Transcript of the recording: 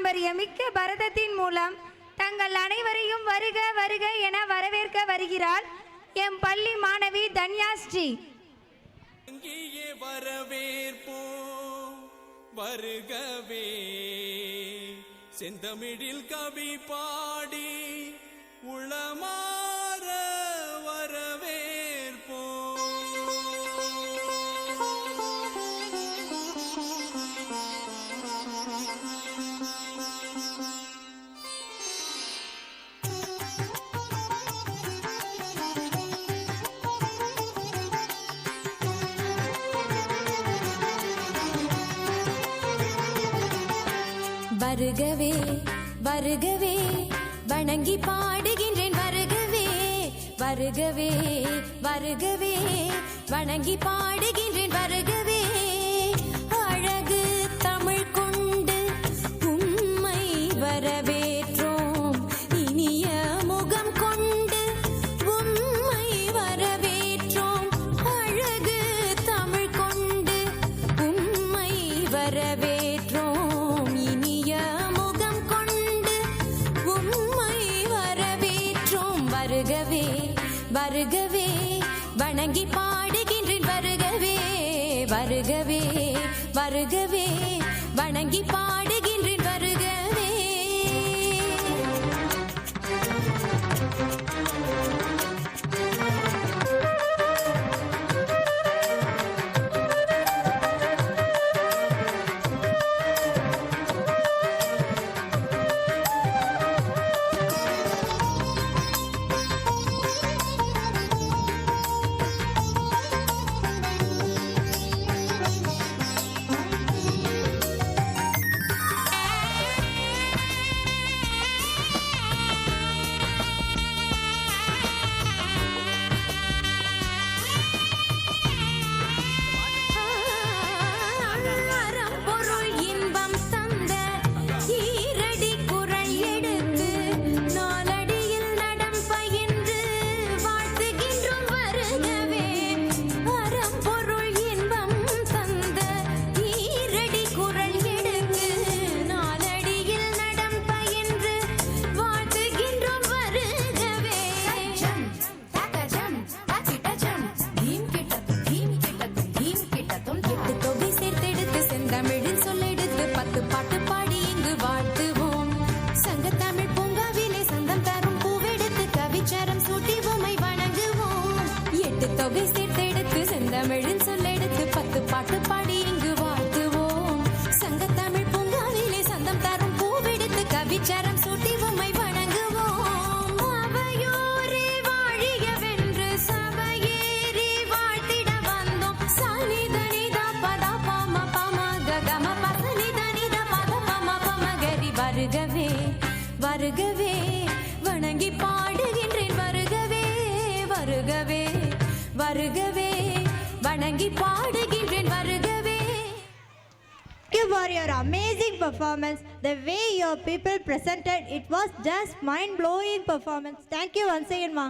பாரம்பரியமிக்க பரதத்தின் மூலம் தங்கள் அனைவரையும் வருக வருக என வரவேற்க வருகிறாள் எம் பள்ளி மாணவி தன்யாஸ்ரீ. இங்கே வரவேற்போம் வருகவே, செந்தமிழில் கவி பாடி உளமாற வரவேற்போம். வருகவே வருகவே வணங்கி பாடுகின்றேன் வருகவே வருகவே வருகவே வணங்கி பாடுகின்றேன் வருகவே. அழகு தமிழ் கொண்டு உம்மை வரவேற்றோம், இனிய முகம் கொண்டு உம்மை வரவேற்றோம். அழகு தமிழ் கொண்டு உம்மை வரவேற்றோம், வருகவே வருகவே வணங்கி பாடுகின்றேன் வருகவே வருகவே வருகவே வணங்கி பாடுகின்றேன் வருகவே. தொகை சேர்த்தெடுத்து செந்தமிழின் சொல்லெடுத்து 10 பாட்டு பாடி இங்கு வாழ்த்துவோம். சங்கத்தமிழ் பூங்காவிலே சந்தம் தரும் பூவெடுத்து கவிச்சரம் சூட்டி உம்மை வணங்குவோம். அவையோரே வாழியவென்று சபையேறி வாழ்த்திட வந்தோம். சனிதனிதா பதா பம பம கம பசனிதனித பத பம பம கரி. வருகவே வருகவே வணங்கி பாடுகின்றேன் வருகவே வருகவே வருகவே வணங்கி பாடுகின்றேன் வருகவே. Thank you for your amazing performance. The way your people presented, it was just mind-blowing performance. Thank you once again, ma.